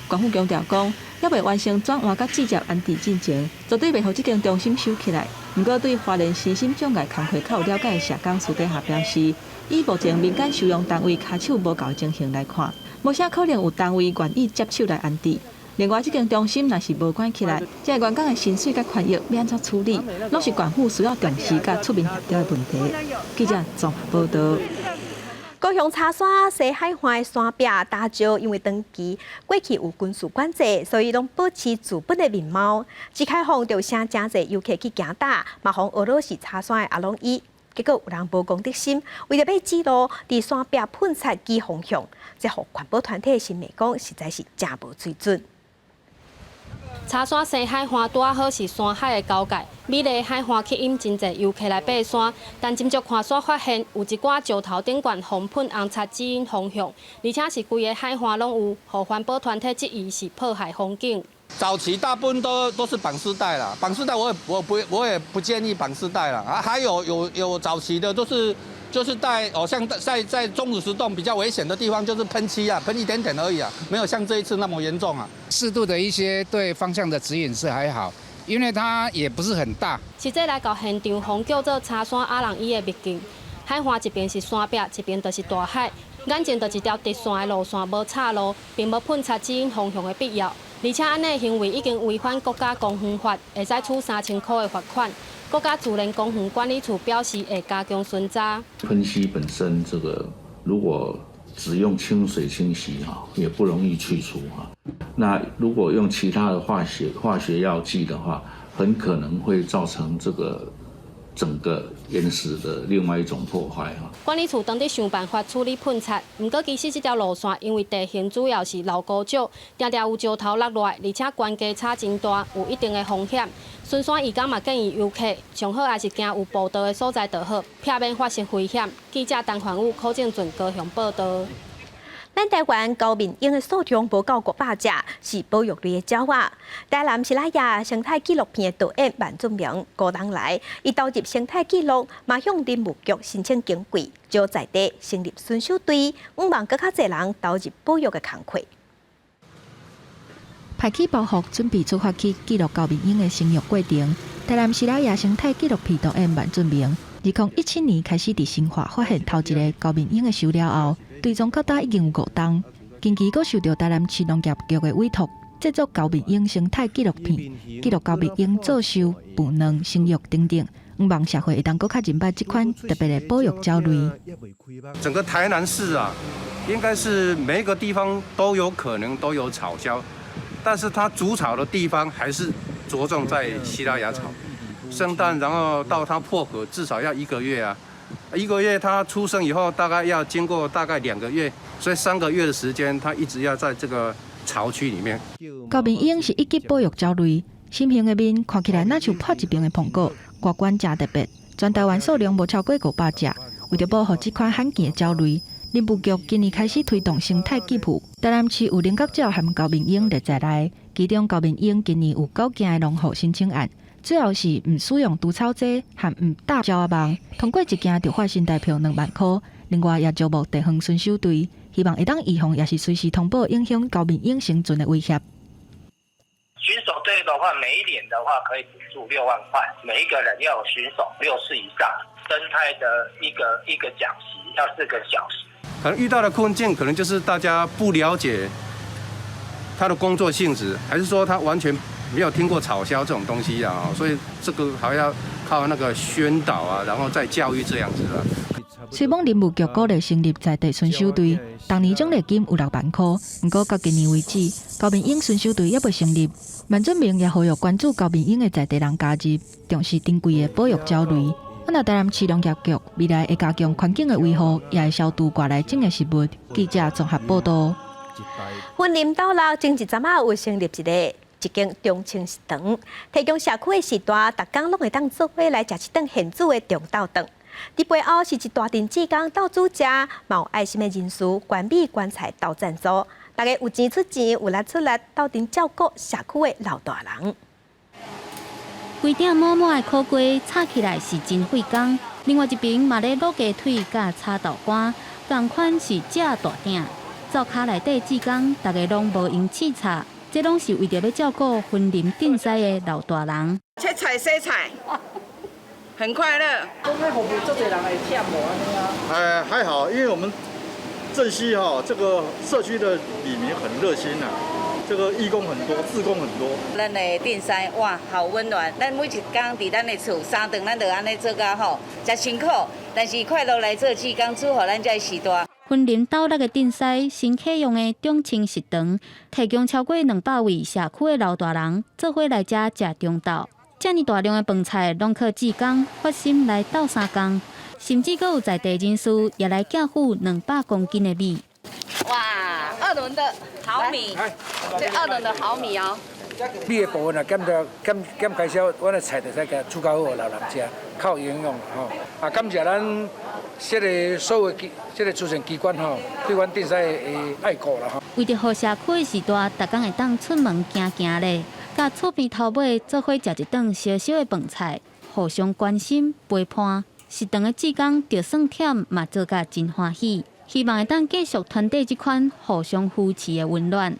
官府强调讲，还未完成转换甲直接安置进程，绝对袂互这间中心收起来。不过对华人身心障碍工会较有了解的社工私底下表示，以目前民间收容单位骹手无够的情形来看，无啥可能有单位愿意接手来安置。另外，这间中心若是无关起来，这员工的薪水甲权益要安怎处理，拢是官府需要重视甲出面协调的问题。记者综合报道。高雄茶山西海岸的山壁大石，因为长期过去有军事管制，所以拢保持自本的面貌。只开放就请真侪游客去行打，嘛防俄罗斯茶山的阿龙伊。结果有人无公德心，为着要记录伫山壁喷漆机方向，这互环保团体心内讲实在是真无水准。茶山西海岸拄啊好是山海的交界，美丽海岸吸引真侪游客来爬山，但斟酌看山发现有一寡石头顶悬红喷红漆指引方向，而且是规个海岸拢有，互环保团体质疑是破坏风景。早期大部分都是绑丝带啦，绑丝带我也不建议绑丝带啦。啊，还有早期的就是带像在钟乳石洞比较危险的地方，就是喷漆啊，喷一点点而已啊，没有像这一次那么严重啊。适度的一些对方向的指引是还好，因为它也不是很大。实际来到现场，方叫做茶山阿郎伊的秘境，海岸一边是山壁，一边就是大海，眼前就一条直线的路线，无岔路，并无喷漆指引方向的必要。而且安尼行为已经违反国家公园法，会使处3000块的罚款。国家自然公园管理处表示会加强巡查。喷漆本身这个如果只用清水清洗也不容易去除那如果用其他的化学药剂的话，很可能会造成这个整个岩石的另外一种破坏管理处当地想办法处理喷漆，不过其实这条路线因为地形主要是老高少，常常有石头落落来，而且悬崖差真大，有一定的风险。巡山义工嘛建议游客上好还是行有步道的所在就好，避免发生危险。记者陈焕武、柯正俊高雄报道。咱台湾高面鹰的数量无到500只，是保育类的鸟仔。台南西拉雅生态纪录片的导演万俊明5人来，伊投入生态记录，马向林务局申请经费，就在地成立巡守队，希望更较侪人投入保育的工作。排起包袱，准备出发去记录高面鹰的生育过程。台南西拉雅生态纪录片导演万俊明，2017年开始伫新化发现头一个高面鹰的收了后，追踪到达已经有5档。近期佫受到台南市农业局的委托，制作高面鹰生态纪录片，记录高面鹰做收、捕卵、生育等等。希望社会会当佫较明白这款特别的保育鸟类。整个台南市啊，应该是每一个地方都有可能都有草鸮，但是它筑巢的地方还是着重在西拉雅草。生蛋，然后到它破壳至少要1个月啊，1个月它出生以后大概要经过大概2个月，所以3个月的时间它一直要在这个巢区里面。高面鹰是一级保育鸟类，新形的面看起来那像破一边的苹果，外观真特别。全台湾数量无超过500只。为着保护这款罕见的鸟类，林务局今年开始推动生态吉普。台南市有菱角鸟和高面鹰列在内，其中高面鹰今年有9件的农户申请案。主要是唔使用除草剂和唔打鸟仔网，通过一件就发新台票2万块。另外也招募地方巡守队，希望会当预防也是随时通报影响高面鹰生存的威胁。巡守队的话，每一年的话可以补助6万块，每一个人要有巡守6次以上。生态的一个讲习要4个小时。可能遇到的困境，可能就是大家不了解他的工作性质，还是说他完全没有听过草鸮这种东西啊，所以这个还要靠那个宣导啊，然后再教育这样子啊。希望林务局鼓励成立在地巡守队，当年奖励金有6万块，不过到今年为止，高面鹰巡守队也未成立。万俊明也呼吁关注高面鹰的在地人加入，重视珍贵的保育鸟类。本岛台南市农业局未来会加强环境的维护，也会消毒外来种的食物。记者综合报道。云林岛内前一阵有成立一间中青食堂，提供社区的时段，逐工拢会当做伙来食一顿现煮的中昼顿。伫背后是一大阵志工斗煮食，嘛有爱心的人士关米棺材斗赞助，大家有钱出钱，有力出力，斗阵照顾社区的老大人。规顶满满的苦瓜炒起来是真费工，另外一边嘛咧卤鸡腿甲炒豆干，同款是食大鼎。灶骹内底志工，大家拢无用试炒，这拢是为着要照顾婚林顶西的老大人。切菜洗菜，很快乐。公开服务这些人会忝无安尼啊？还好，因为我们镇西这个社区的里民很热心这个义工很多，志工很多。咱的顶山哇，好温暖。咱每一天伫咱的厝三顿，咱就安尼做甲真辛苦，但是快乐来做志工，煮互咱这时代。云林岛内的顶西新启用的中青食堂，提供超过200位社区的老大人做伙来遮食中昼。这么大量的饭菜，拢靠志工发心来斗三工，甚至阁有在地人士也来寄付200公斤的米。哇，2轮的好米，这2轮的好米哦。米的部分减开销，阮的菜就使甲煮较好，老人食，较有营养啊，感谢咱这个所有这个慈善机关对阮顶西的爱顾啦为着互社区的时代，逐工会当出门行行咧，甲厝边头尾做伙食一顿小小的饭菜，互相关心陪伴。食堂的志工就算忝，嘛做甲真欢喜。希望会当继续传递这款互相扶持的温暖。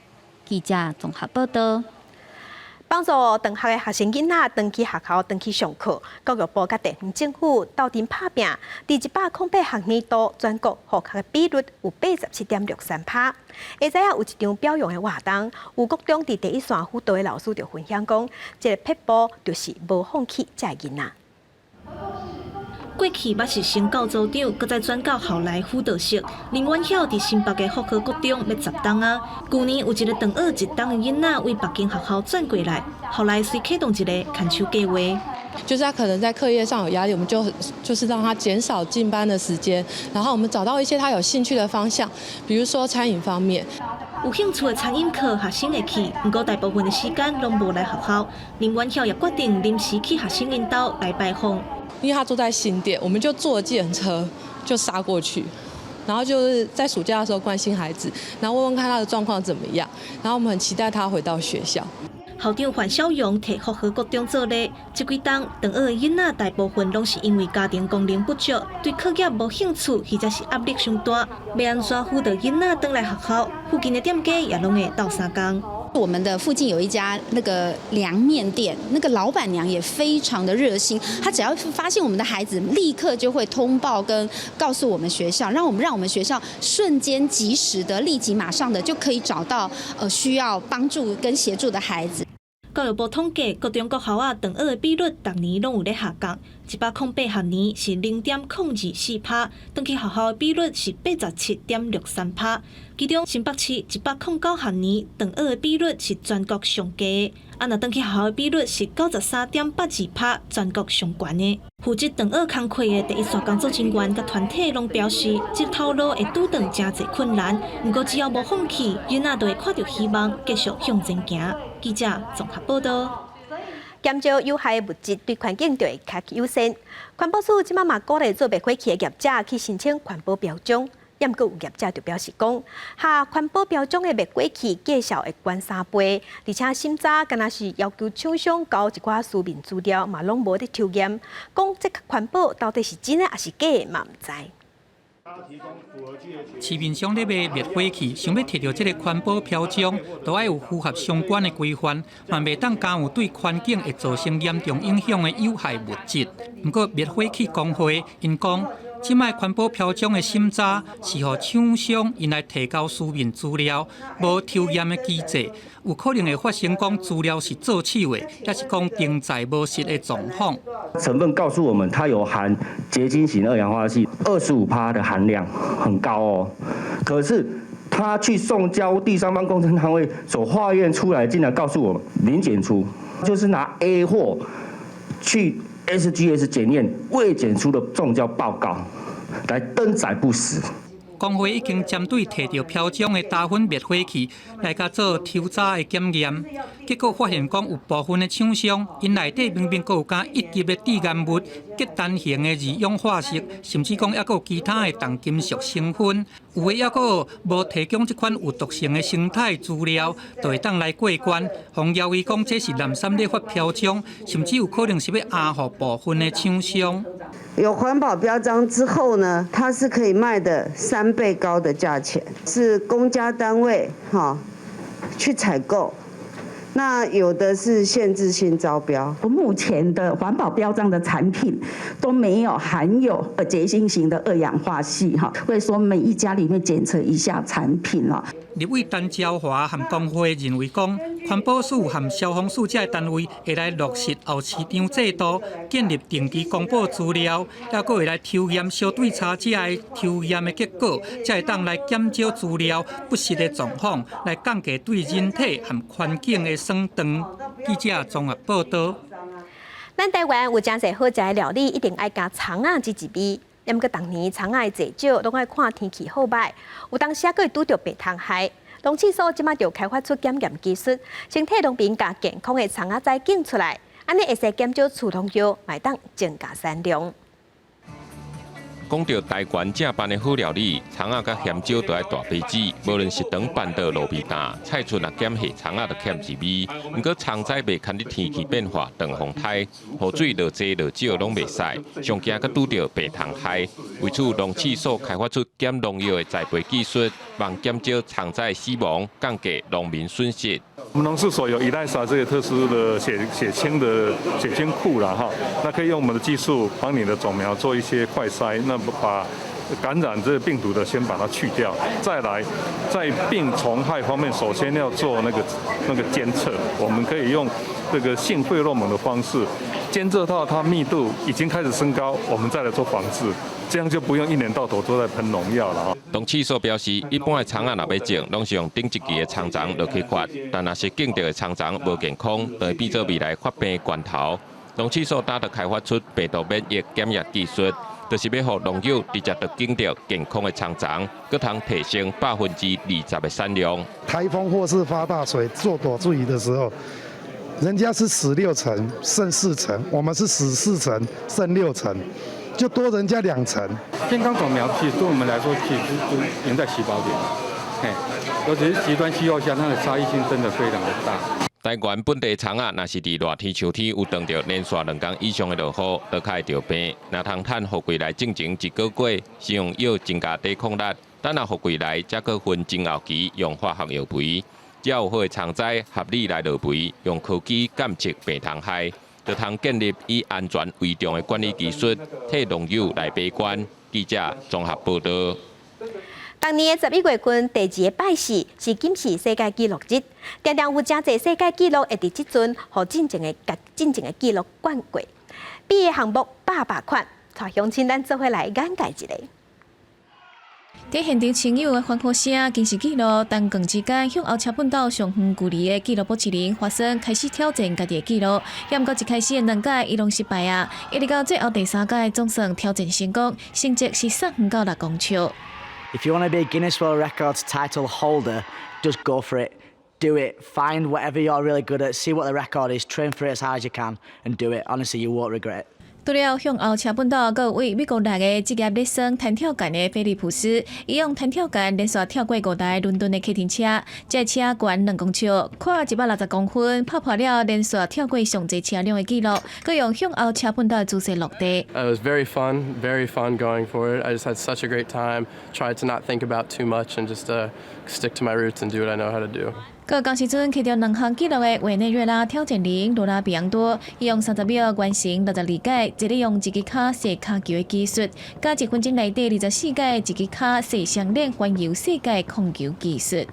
记者综合报道。帮助同学的学生囡仔登去学校、登去上课，教育部甲地方政府斗阵拍拼，伫108学年度全国合格的比率有87.63%。会知影有一场表扬的活动，有国中伫第一线辅导的老师就分享讲，这个撇步就是无放弃这囡仔。过去捌是先教组长，搁再转到后来辅导室。林婉晓伫新北的福和国中要10档啊。去年有一个长学1档的囡仔为北京学校转过来，后来遂启动一个牵手计划。就是他可能在课业上有压力，我们就是让他减少进班的时间，然后我们找到一些他有兴趣的方向，比如说餐饮方面。有兴趣的餐饮课学生会去，不过大部分的时间拢无来学校。林婉晓也决定临时去学生因兜来拜访。因为他住在新店，我们就坐计程车就杀过去，然后就是在暑假的时候关心孩子，然后问问看他的状况怎么样，然后我们很期待他回到学校。校长范小勇替福和国中做例，这几档长学的囡仔大部分拢是因为家庭功能不足，对课业无兴趣，或者是压力上大，要安怎辅导囡仔回来学校？附近的店家也拢会斗三工。我们的附近有一家那个凉面店，那个老板娘也非常的热心，她只要发现我们的孩子，立刻就会通报跟告诉我们学校，让我们学校瞬间及时的、立即马上的就可以找到需要帮助跟协助的孩子。教育部统计，各中国校啊长学的比率，逐年拢有咧下降。108学年是0.024%，登去学校的比率是87.63%。其中新北市109学年长学的比率是全国上低的，若登去学校的比率是93.82%，全国上悬的。负责长学工课的第一线工作人员甲团体拢表示，这条路会拄着真侪困难，不过只要无放弃，囡仔就会看到希望，继续向前行。记者综合报道。减少有害物质对环境就会较优先。环保署即马嘛鼓励做袂火气的业者去申请环保标章，也毋过有业者就表示讲，下环保标章的灭火器介绍会关3倍，而且审查敢若是要求厂商交一寡书面资料，嘛拢无咧抽验。讲这个环保到底是真的还是假的嘛毋知。市面上咧卖灭火器，想要摕到这个环保标章，都要有符合相关的规范，嘛袂当加有对环境会造成严重影响的有害物质。不过灭火器工会因讲，即卖环保标章的审查是予厂商因来提交书面资料，无抽验的机制，有可能会发生讲资料是做手的，也是讲登载无实的状况。成分告诉我们，它有含结晶型二氧化锡，25%的含量很高哦。可是它去送交第三方工程单位所化验出来，竟然告诉我们零检出，就是拿 A 货去 SGS 检验未检出的重胶报告来登载不实。工会已经针对摕到标章的打粉灭火器来甲做抽查的检验，结果发现讲有部分的厂商因内底明明阁有加一级的致癌物、结单型的二氧化锡，甚至讲还阁有其他的重金属成分，有的还阁无提供这款有毒性的生态资料，就会当来过关。洪耀威讲这是蓝山咧发标章，甚至有可能是要压服部分的厂商。有环保标章之后呢，它是可以卖的3倍高的价钱，是公家单位去采购。那有的是限制性招标，目前的环保标章的产品都没有含有结晶型的二氧化锡会说每一家里面检测一下产品立委陈昭华和工会认为讲，环保署和消防署这单位会来落实后市场制度，建立定期公布资料，还佫会来抽验小对差这的抽验的结果，才会当来减少资料不实的状况，来降低对人体和环境的损长。记者综合报道。咱台湾有真侪好食的料理，一定爱加葱仔这一味。毋过当年葱仔的济少，拢爱看天气好歹。有当时还会拄到白虫害。农试所即马就开发出检验技术，先替农民甲健康的葱仔再检出来，安尼会使减少除农药，卖当增加产量。讲到台湾正版的好料理，葱仔甲咸椒都爱大杯子，无论是长拌到路边摊，菜出若减下葱仔就欠一味。不过葱仔袂看你天气变化、长风台，雨水落济落少拢袂使，上惊佮拄到白虫害。为此，农试所开发出减农药的栽培技术，望减少葱仔的死亡，降低农民损失。我们农事所有伊赖莎这个特殊的血清库啦那可以用我们的技术帮你的种苗做一些快筛，那把感染这个病毒的先把它去掉，再来在病虫害方面，首先要做那个监测，我们可以用这个性费洛蒙的方式监测到它密度已经开始升高，我们再来做防治。这样就不用一年到头都在喷农药了农试所表示，一般的葱仔若要种，拢是用顶一期的葱长落去发，但若是种到的葱长无健康，就会变做未来发病的源头。农试所打着开发出病毒免疫检验技术，就是要让农友直接就种到健康的葱长，佮通提升20%的产量。台风或是发大水做躲助鱼的时候，人家是死6成剩4成，我们是死4成剩6成。就多人家2成。健康种苗其实对我们来说，其实就赢在起跑点。尤其是极端气候下，它的差异性真的非常的大。台湾本地葱仔，若是伫热天、秋天有碰到连续2天以上的落雨，都较会着病。若通趁雨季来种前1个月，是用药增加抵抗力。等若雨季来，才可分前后期用化学药培。只要有好的葱仔合理来落培，用科技监测病虫害。就通建立以安全为重的管理技术，替农友来把关。记者综合报道。当年的11月份第2个拜四是金氏世界纪录日，常常有真侪世界纪录会伫即阵，互进前的纪录冠过。比的项目800款，带乡亲咱做伙来眼界一下。在现场亲友的欢呼声，更是纪录。但更之间向后车本岛上远距离的纪录保持人发生开始挑战家己的纪录，也毋过一开始的2届伊拢失败啊，一直到最后第3届总算挑战成功，成绩是3分到6公尺。If you want to be a Guinness World Records title holder, just go for it. Do it. Find whatever you're really good at. See what the record is. Train for it as hard as you can, and do it. Honestly, you won't regret it. 除了向后车本岛，还有位美国来的职业热身弹跳杆的菲利普斯，伊用弹跳杆连续跳过5台伦敦的客停车，这车悬2公尺，跨160公分，打破了连续跳过上侪车辆的纪录，佮用向后车本岛的姿势落地。It was very fun going for it. I just had such a great time. Tried to not think about too much and just stick to my roots and do what I know how to do. 佮当时阵摕到2项纪录的委内瑞拉挑战人罗拉比昂多，伊用30秒完成62届一利用一支脚射脚球的技术，加1分钟内底24届一支脚射项链环游世界控球技术。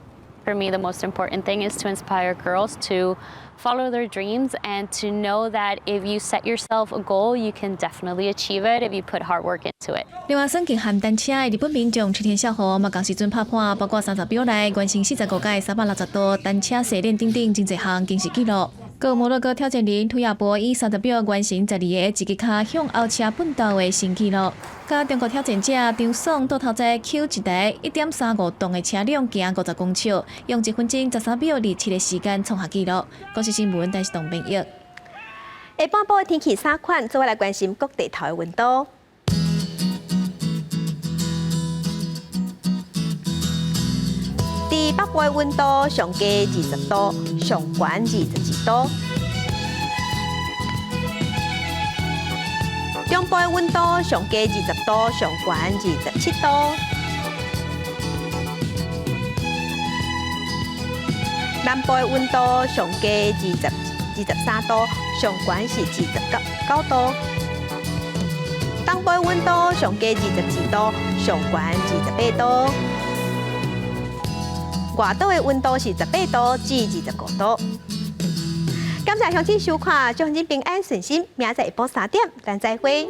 For me, the most important thing is to inspire girls to follow their dreams and to know that if you set yourself a goal, you can definitely achieve it if you put hard work into it. 另外，算计含单车的日本民众池田孝和嘛，同时阵拍判，包括30秒内完成45届360度单车射链等等真侪项惊喜纪录。各摩洛哥挑战人土亚波以30秒完成12个一只脚向后车奔道的新纪录。甲中国挑战者张爽倒头在 Q 一台1.35吨的车辆行50公尺，用1分钟13秒27的时间创下纪录。国际新闻，但是董明玉。下半部的天气3款，做我来关心各地头的温度。伫北部的温度上低20度，上悬22度；中部的温度上低20度，上悬27度；南部的温度上低23度，上悬是29度；东部的温度上低22度，上悬28度。外岛的温度是18度至29度。感谢乡亲收看，祝您平安顺心。明仔下晡3点，咱再会。